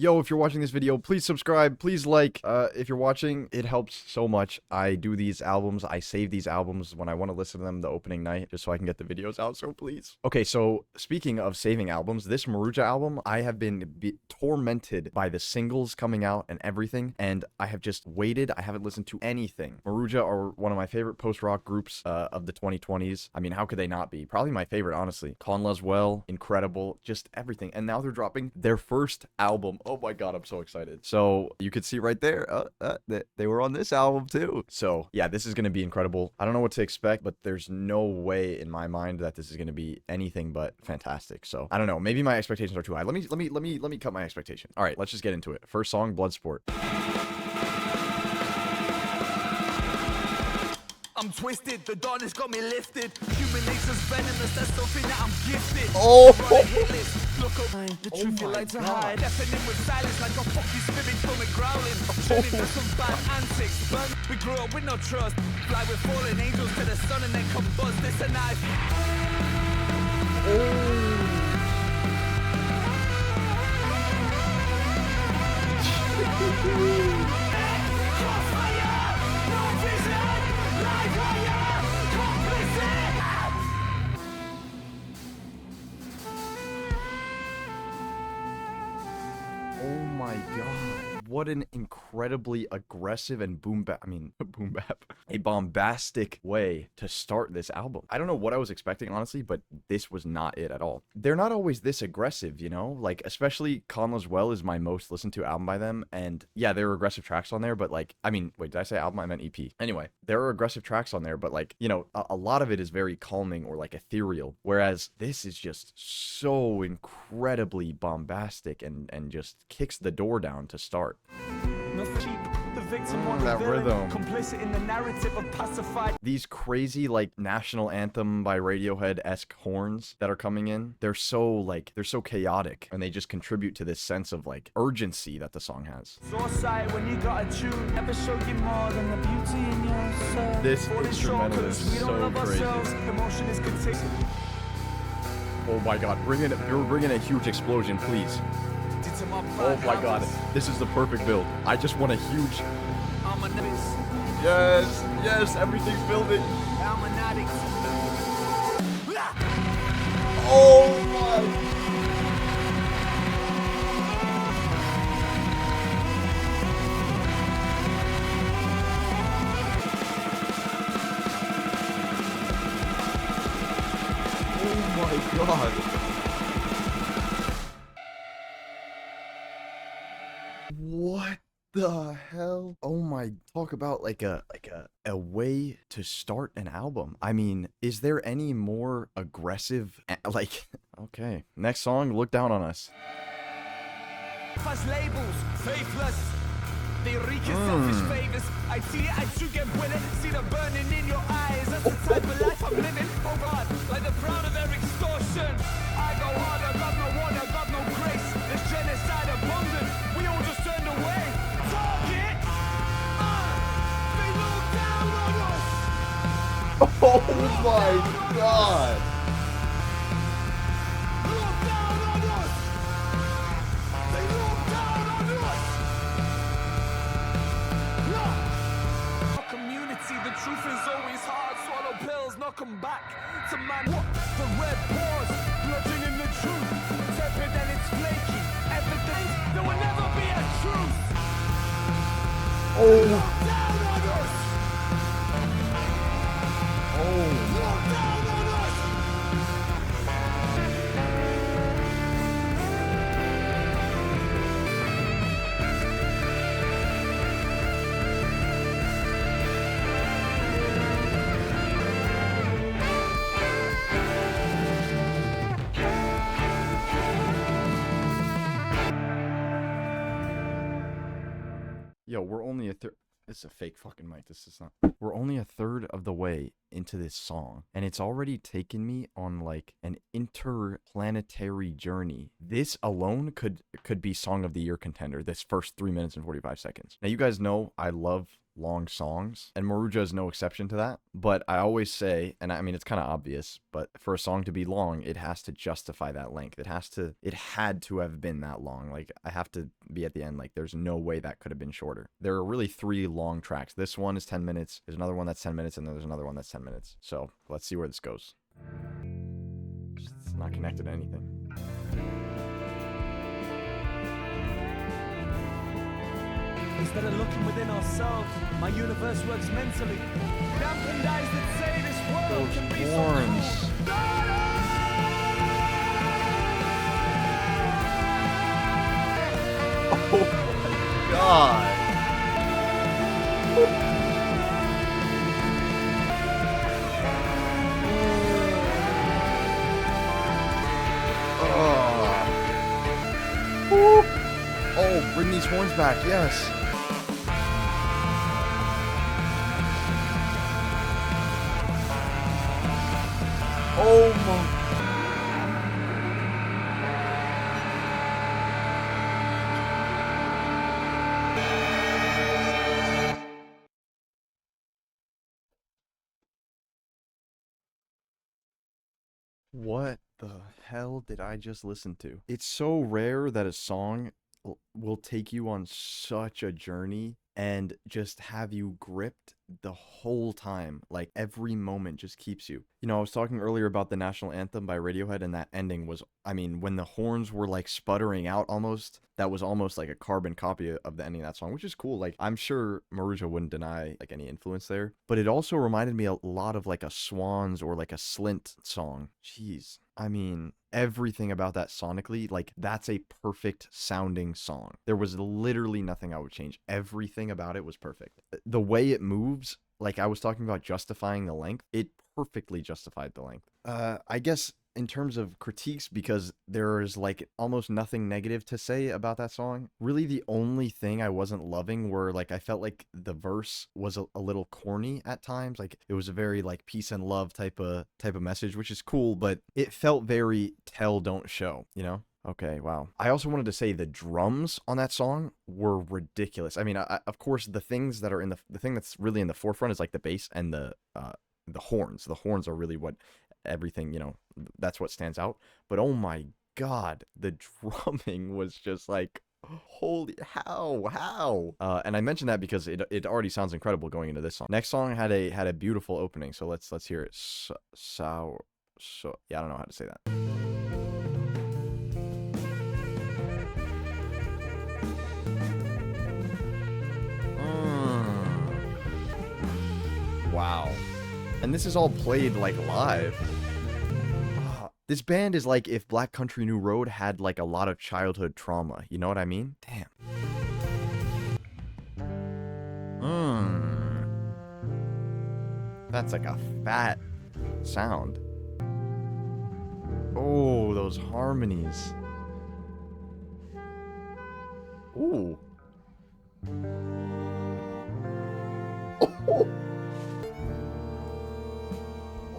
Yo, if you're watching this video, please subscribe, please like. If you're watching, it helps so much. I do these albums, I save these albums when I want to listen to them the opening night, just so I can get the videos out, so please. Okay, so speaking of saving albums, this Maruja album, I have been tormented by the singles coming out and everything, and I have just waited. I haven't listened to anything. Maruja are one of my favorite post-rock groups of the 2020s. I mean, how could they not be? Probably my favorite, honestly. Well, incredible, just everything. And now they're dropping their first album. Oh my god, I'm so excited. So you could see right there, they were on this album too. So yeah, this is going to be incredible. I don't know what to expect, but there's no way in my mind that this is going to be anything but fantastic. So I don't know, maybe my expectations are too high. Let me cut my expectation. All right, let's just get into it. First song, Bloodsport. I'm twisted, the darkness got me lifted. Human nature's venomous, that's something that I'm gifted. Oh! Look up, the truth you like to hide. Deafening with silence like a fucking spirit from it growling. Turning to some bad antics. But we grew up with no trust. Fly with fallen angels to the sun and then combust. This a knife. Oh my god. What an incredibly aggressive and boom bap, a bombastic way to start this album. I don't know what I was expecting, honestly, but this was not it at all. They're not always this aggressive, you know? Like, especially Conla's Well is my most listened to album by them, and yeah, there are aggressive tracks on there, but like, I mean, wait, did I say album? I meant EP. Anyway, there are aggressive tracks on there, but like, you know, a lot of it is very calming or like ethereal, whereas this is just so incredibly bombastic and just kicks the door down to start. That rhythm. Complicit in the narrative of pacified. These crazy, like, National Anthem by Radiohead-esque horns that are coming in, they're so chaotic, and they just contribute to this sense of, like, urgency that the song has. When you got a tune, never show you more than the beauty in yourself. This instrumental is so crazy. Emotion is contagious. Oh my god, bring in a huge explosion, please. Oh my god, this is the perfect build. I just want a huge... Yes, everything's building. Oh my... Oh my god. What the hell? Oh my, talk about like a way to start an album. I mean, is there any more aggressive, like, okay. Next song, Look Down on Us. Fast labels, faithless. They reek in selfish favors. I see it, I do get with it. See the burning in your eyes. That's the type of life I'm living. Oh God, like the proud of their extortion. I go hard, I got no one, I got no grace. There's genocide abundant. We all just turned away. Target! They look down on us! Oh my god! Look down on us! They look down on us! Our community, the truth is always hard. Swallow pills, knock 'em back. To man, what? The red paws, bludgeoning in the truth. Tepid and it's flaky. Evidence, there will never be a truth. Oh. Look down on us! Oh. Look down on us! Yo, we're only a third. This is a fake fucking mic. This is not. We're only a third of the way into this song, and it's already taken me on like an interplanetary journey. This alone could be Song of the Year contender. This first 3 minutes and 45 seconds. Now, you guys know I love long songs, and Maruja is no exception to that. But I always say, and I mean it's kind of obvious, but for a song to be long, it has to justify that length. It had to have been that long. Like, I have to be at the end, like, there's no way that could have been shorter. There are really 3 long tracks. This one is 10 minutes, there's another one that's 10 minutes, and then there's another one that's 10 minutes. So let's see where this goes. It's not connected to anything. Instead of looking within ourselves, my universe works mentally. Dampened eyes that say this world Those can be horns. so cool. Oh my god. Oh, bring these horns back, yes. Oh my. What the hell did I just listen to? It's so rare that a song will take you on such a journey and just have you gripped the whole time. Like, every moment just keeps you. You know, I was talking earlier about the national anthem by Radiohead, and that ending was, I mean, when the horns were like sputtering out almost, that was almost like a carbon copy of the ending of that song, which is cool. Like, I'm sure Maruja wouldn't deny like any influence there, but it also reminded me a lot of like a Swans or like a Slint song. Jeez. I mean, everything about that sonically, like, that's a perfect sounding song. There was literally nothing I would change. Everything about it was perfect. The way it moves, like I was talking about justifying the length, it perfectly justified the length. I guess in terms of critiques, because there is like almost nothing negative to say about that song. Really, the only thing I wasn't loving were, like, I felt like the verse was a little corny at times. Like, it was a very like peace and love type of message, which is cool, but it felt very tell don't show, you know? Okay, wow. I also wanted to say the drums on that song were ridiculous. I mean, of course, the things that are in the thing that's really in the forefront is like the bass and the horns. The horns are really what everything, you know, that's what stands out. But oh my god, the drumming was just like, holy, how? And I mentioned that because it already sounds incredible going into this song. Next song had a beautiful opening, so let's hear it. So yeah, I don't know how to say that. Wow. And this is all played like live. This band is like if Black Country New Road had like a lot of childhood trauma. You know what I mean? Damn. That's like a fat sound. Oh, those harmonies. Ooh. Oh.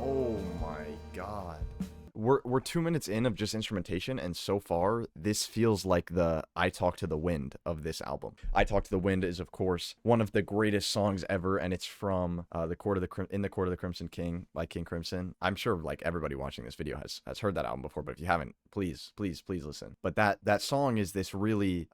Oh my god. We're 2 minutes in of just instrumentation, and so far this feels like the I Talk to the Wind of this album. I Talk to the Wind is, of course, one of the greatest songs ever, and it's from In the Court of the Crimson King by King Crimson. I'm sure like everybody watching this video has heard that album before, but if you haven't, please listen. But that song is this really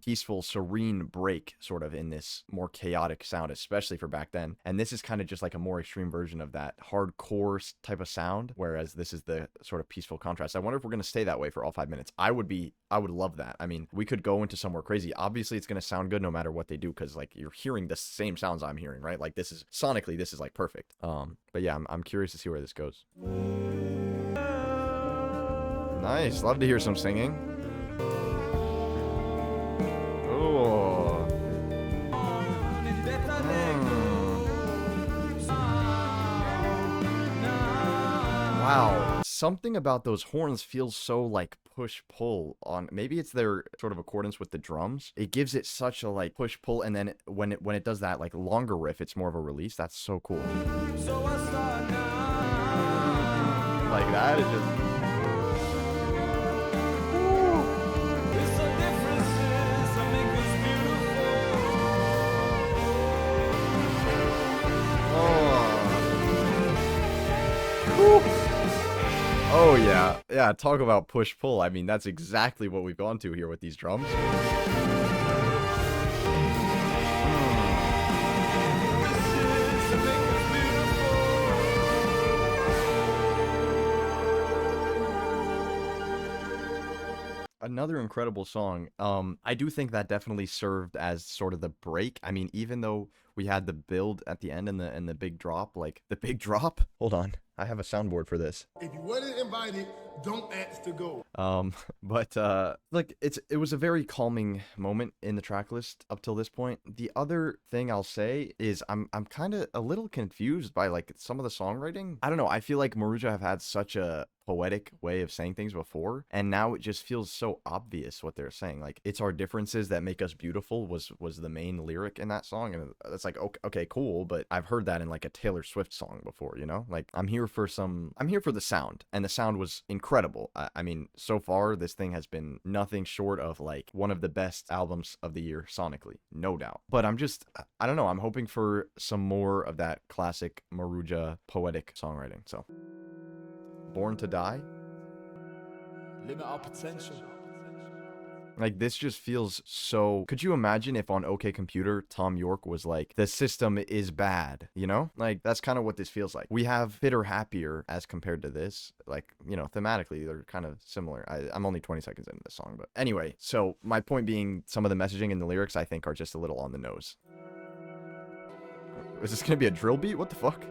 peaceful, serene break sort of in this more chaotic sound, especially for back then. And this is kind of just like a more extreme version of that hardcore type of sound, whereas this is the sort of peaceful contrast. I wonder if we're going to stay that way for all 5 minutes. I would love that. I mean, we could go into somewhere crazy. Obviously, it's going to sound good no matter what they do, because like you're hearing the same sounds I'm hearing, right? Like this is sonically, this is like perfect. But yeah, I'm curious to see where this goes. Nice. Love to hear some singing. Oh. Wow. Something about those horns feels so like push-pull on. Maybe it's their sort of accordance with the drums. It gives it such a like push-pull, and then when it does that like longer riff, it's more of a release. That's so cool. So I start now. Like that is just. Yeah, talk about push-pull. I mean, that's exactly what we've gone to here with these drums. Another incredible song. I do think that definitely served as sort of the break. I mean, even though we had the build at the end and the big drop, like the big drop. Hold on, I have a soundboard for this. If you wasn't invited, don't ask to go. But like it was a very calming moment in the track list up till this point. The other thing I'll say is I'm kind of a little confused by like some of the songwriting. I don't know. I feel like Maruja have had such a poetic way of saying things before, and now it just feels so obvious what they're saying. Like, it's our differences that make us beautiful was the main lyric in that song, and it's like, okay, cool, but I've heard that in like a Taylor Swift song before, you know? Like, I'm here for the sound, and the sound was incredible. I mean, so far this thing has been nothing short of like one of the best albums of the year sonically, no doubt. But I don't know, I'm hoping for some more of that classic Maruja poetic songwriting. So Born to Die, Limit our potential. like, this just feels so. Could you imagine if on OK Computer Tom York was like, the system is bad, you know? Like, that's kind of what this feels like. We have Fitter Happier as compared to this. Like, you know, thematically they're kind of similar. I'm only 20 seconds into this song, but anyway, so my point being, some of the messaging in the lyrics I think are just a little on the nose. Is this gonna be a drill beat? What the fuck?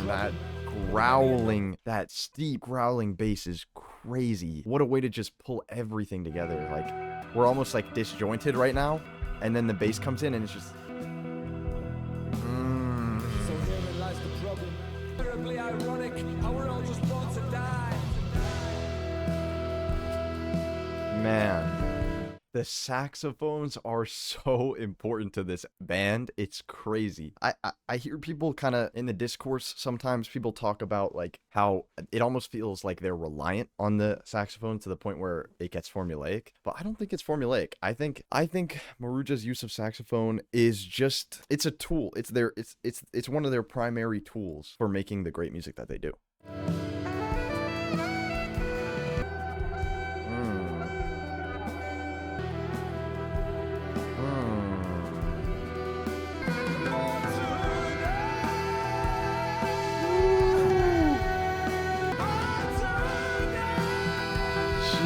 That growling, that steep growling bass is crazy. What a way to just pull everything together. Like, we're almost like disjointed right now, and then the bass comes in and it's just So herein lies the problem. Terribly ironic how we're all just born to die. man. The saxophones are so important to this band. It's crazy. I hear people kind of in the discourse, sometimes people talk about like how it almost feels like they're reliant on the saxophone to the point where it gets formulaic. But I don't think it's formulaic. I think Maruja's use of saxophone is just, it's a tool. It's one of their primary tools for making the great music that they do.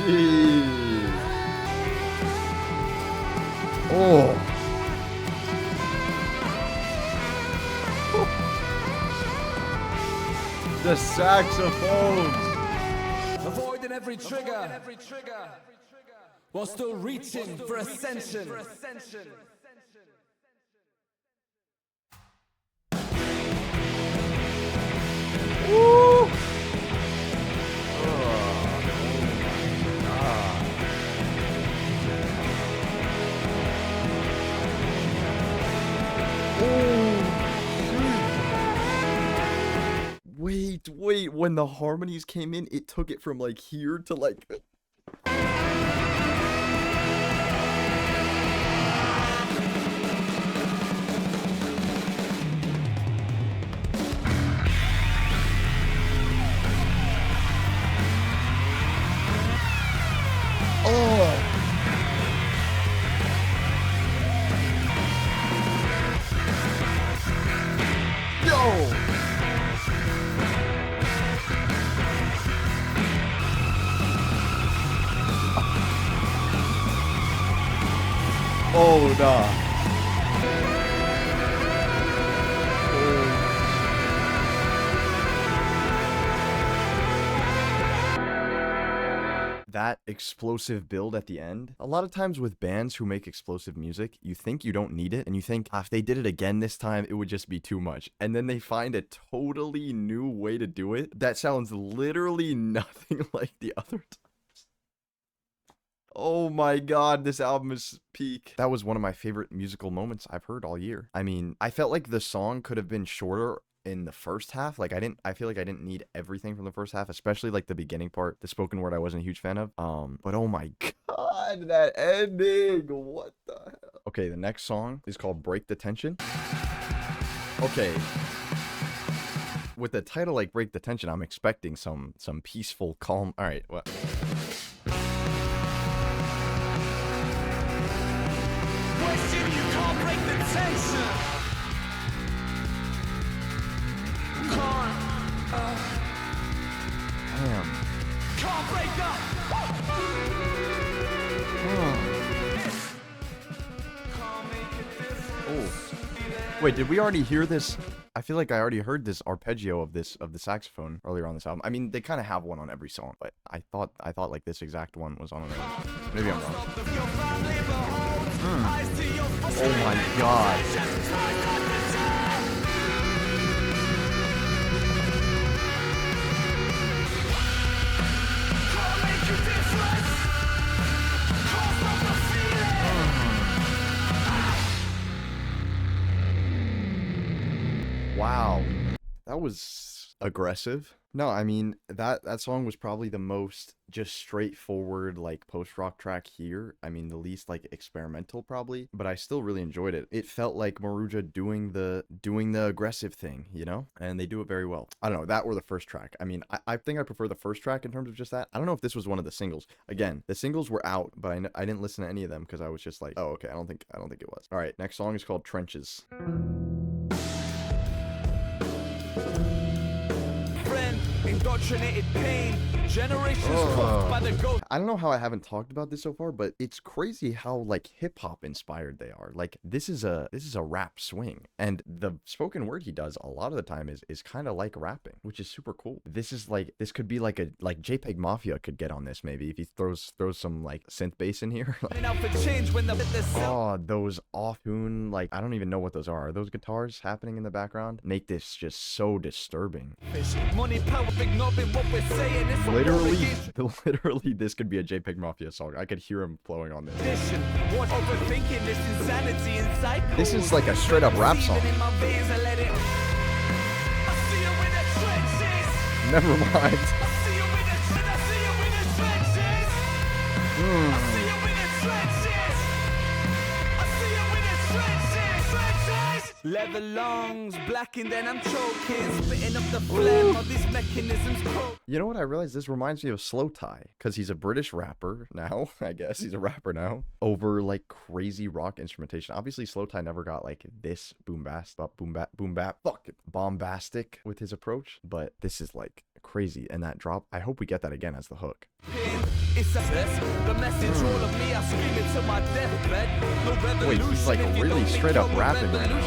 Jeez. Oh. The saxophones. Avoiding every trigger. While still reaching for ascension. Woo. Wait, when the harmonies came in, it took it from like here to like... Oh! Yo! Oh, nah. That explosive build at the end. A lot of times with bands who make explosive music, you think you don't need it, and you think, if they did it again this time, it would just be too much. And then they find a totally new way to do it that sounds literally nothing like the other time. Oh my god, this album is peak. That was one of my favorite musical moments I've heard all year. I mean, I felt like the song could have been shorter in the first half. Like I feel like I didn't need everything from the first half, especially like the beginning part. The spoken word I wasn't a huge fan of. But oh my god, that ending. What the hell? Okay, the next song is called Break the Tension. Okay. With the title like Break the Tension, I'm expecting some peaceful, calm. All right, what? Question, you can't break the tension. Damn. Can't break up. Can't make a difference. Oh. Wait, did we already hear this? I feel like I already heard this arpeggio of the saxophone earlier on this album. I mean, they kind of have one on every song, but I thought like this exact one was on another. Maybe I'm wrong. Oh my god. Wow, that was aggressive. No, I mean, that song was probably the most just straightforward, like, post-rock track here. I mean, the least, like, experimental, probably. But I still really enjoyed it. It felt like Maruja doing the aggressive thing, you know? And they do it very well. I don't know, that or the first track. I mean, I think I prefer the first track in terms of just that. I don't know if this was one of the singles. Again, the singles were out, but I didn't listen to any of them because I was just like, oh, okay, I don't think it was. All right, next song is called Trenches. Indoctrinated pain, generations cooked by the goat. I don't know how I haven't talked about this so far, but it's crazy how like hip hop inspired they are. Like this is a rap swing, and the spoken word he does a lot of the time is kind of like rapping, which is super cool. This could be like JPEG Mafia could get on this maybe if he throws some like synth bass in here. Oh, those off tune, like I don't even know what those are. Are those guitars happening in the background? Make this just so disturbing. Money, power, ignoring what we're saying. It's Literally, this could be a JPEG Mafia song. I could hear him flowing on this. What overthinking this insanity and cycles. This is like a straight up rap song. Never mind. Leather lungs, blackened and I'm choking, spitting up the phlegm of these mechanisms. You know what? I realized this reminds me of Slow Tie, because he's a British rapper now. I guess he's a rapper now over like crazy rock instrumentation. Obviously, Slow Tie never got like this bombastic with his approach, but this is like crazy. And that drop, I hope we get that again as the hook. Wait, he's like really straight up rapping right now.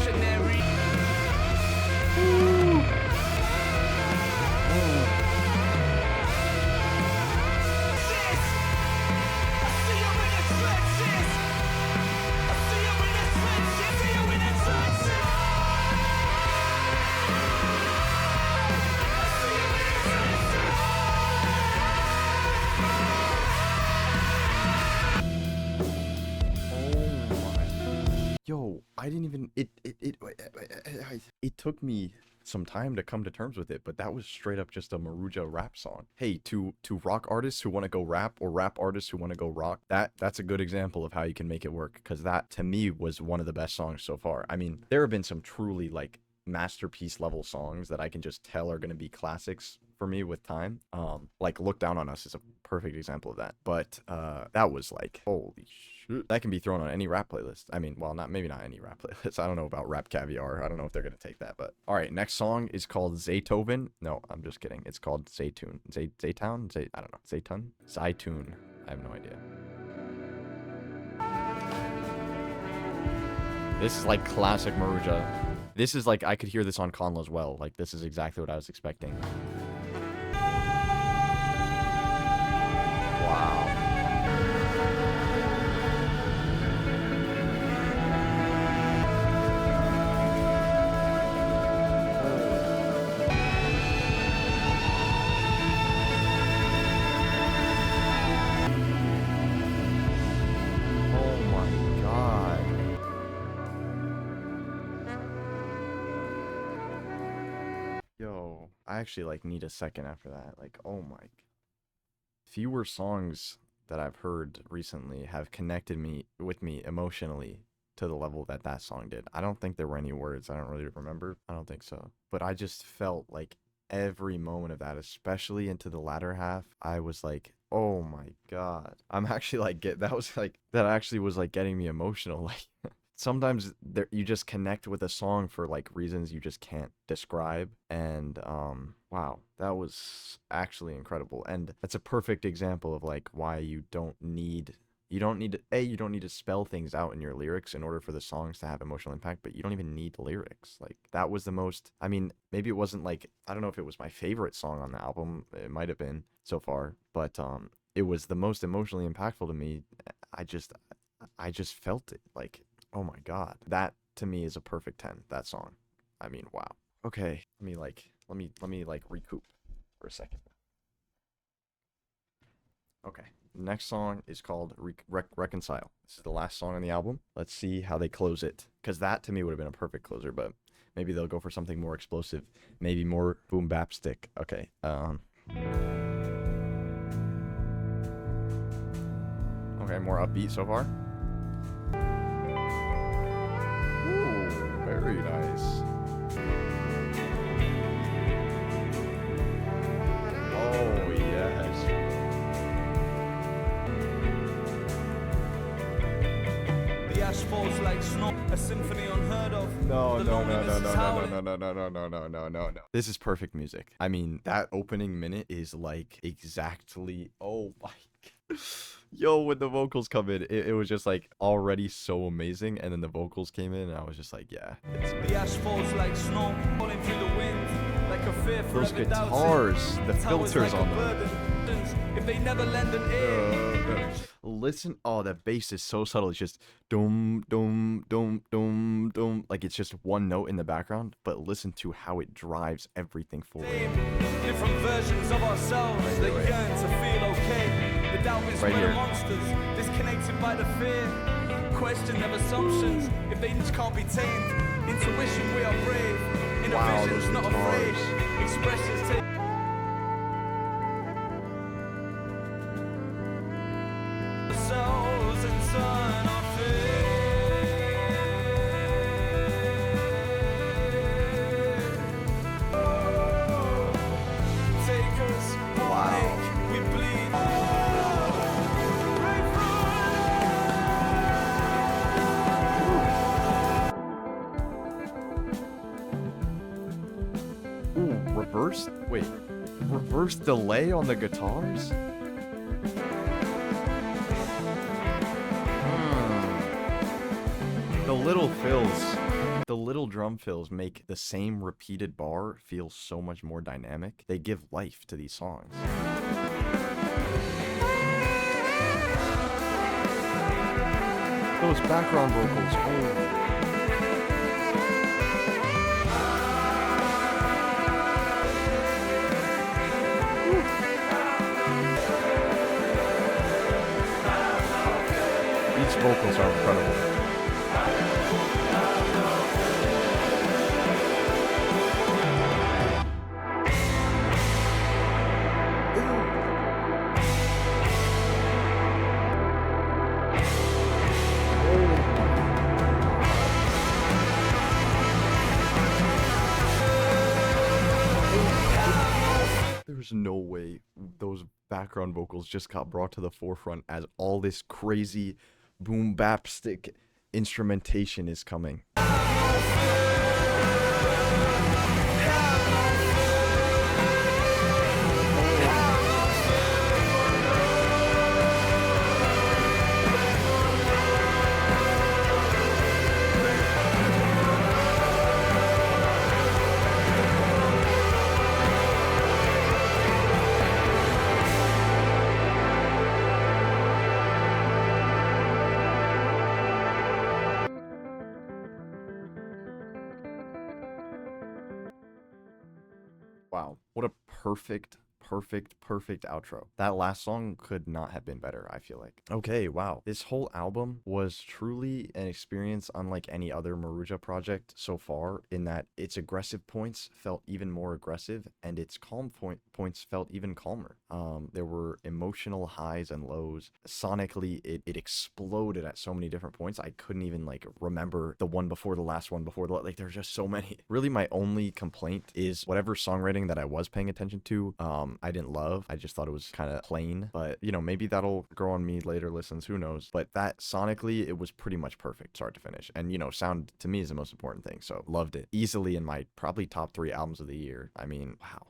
Yo, I didn't even, it took me some time to come to terms with it, but that was straight up just a Maruja rap song. Hey, to rock artists who want to go rap, or rap artists who want to go rock, that's a good example of how you can make it work, because that to me was one of the best songs so far. I mean, there have been some truly like masterpiece level songs that I can just tell are going to be classics for me with time. Like Look Down on Us is a perfect example of that, but that was like, holy shit, that can be thrown on any rap playlist. I mean, well, maybe not any rap playlist. I don't know about Rap Caviar. I don't know if they're gonna take that, but all right, next song is called Zaytoun. No, I'm just kidding. It's called Zaytoun. Zaytoun? I don't know. Zaytoun? Zaytoun. I have no idea. This is like classic Maruja. This is like, I could hear this on Conla as well. Like, this is exactly what I was expecting. Wow. Oh my god. Yo, I actually like need a second after that. Like, oh my. Fewer songs that I've heard recently have connected me with me emotionally to the level that that song did. I don't think there were any words. I don't really remember. I don't think so. But I just felt like every moment of that, especially into the latter half, I was like, oh my God. I'm actually like, that was like, that actually was like getting me emotional. Like, sometimes there, you just connect with a song for like reasons you just can't describe. And wow, that was actually incredible. And that's a perfect example of like why you don't need you don't need to spell things out in your lyrics in order for the songs to have emotional impact, but you don't even need lyrics. Like that was the most, I mean, maybe it wasn't like, I don't know if it was my favorite song on the album. It might have been so far, but it was the most emotionally impactful to me. I just I just felt it. Like, oh my God. That to me is a perfect 10, that song. I mean, wow. Okay, let me like recoup for a second. Okay. Next song is called Reconcile. This is the last song on the album. Let's see how they close it. Because that to me would have been a perfect closer, but maybe they'll go for something more explosive. Maybe more boom bap stick. Okay. Okay, more upbeat so far. Ooh, very nice. Oh, yes. The ash falls like snow, a symphony unheard of. No, The no, no, no, loneliness no, is no, howling. no, no, no, no, no, no, no, no, no. This is perfect music. I mean, that opening minute is like exactly. Oh my. Yo, when the vocals come in, it was just like already so amazing, and then the vocals came in, and I was just like, yeah, it's The ash falls like snow, falling through the wind, like a fear those forever doubting. guitars, the Towers filters like a on them. burden, if they never lend an ear. Listen, oh, that bass is so subtle. It's just dum dum dum dum dum, like it's just one note in the background, but listen to how it drives everything forward. Different versions of ourselves Right that here, right. yearn to feel okay. The doubt is Right we're here. the monsters, disconnected by the fear. Question their assumptions, if they just can't be tamed. Intuition, we are brave. In Wow, a vision's those not afraid. guitars. Expressions take ourselves and turn our fear. Take us, Wow. we bleed. Ooh, reverse? Wait, reverse delay on the guitars? The little fills, the little drum fills make the same repeated bar feel so much more dynamic. They give life to these songs. Those background vocals, oh. These vocals are incredible. There's no way those background vocals just got brought to the forefront as all this crazy boom bap stick instrumentation is coming. Wow, what a perfect perfect, perfect outro. That last song could not have been better, I feel like. Okay, wow. This whole album was truly an experience unlike any other Maruja project so far, in that its aggressive points felt even more aggressive and its calm points felt even calmer. There were emotional highs and lows. Sonically, it exploded at so many different points. I couldn't even like remember the one before the last one before the, like there's just so many. Really, my only complaint is whatever songwriting that I was paying attention to, I didn't love. I just thought it was kind of plain, but you know, maybe that'll grow on me later listens, who knows. But that sonically, it was pretty much perfect start to finish. And you know, sound to me is the most important thing. So loved it. Easily in my probably top 3 albums of the year. I mean, wow.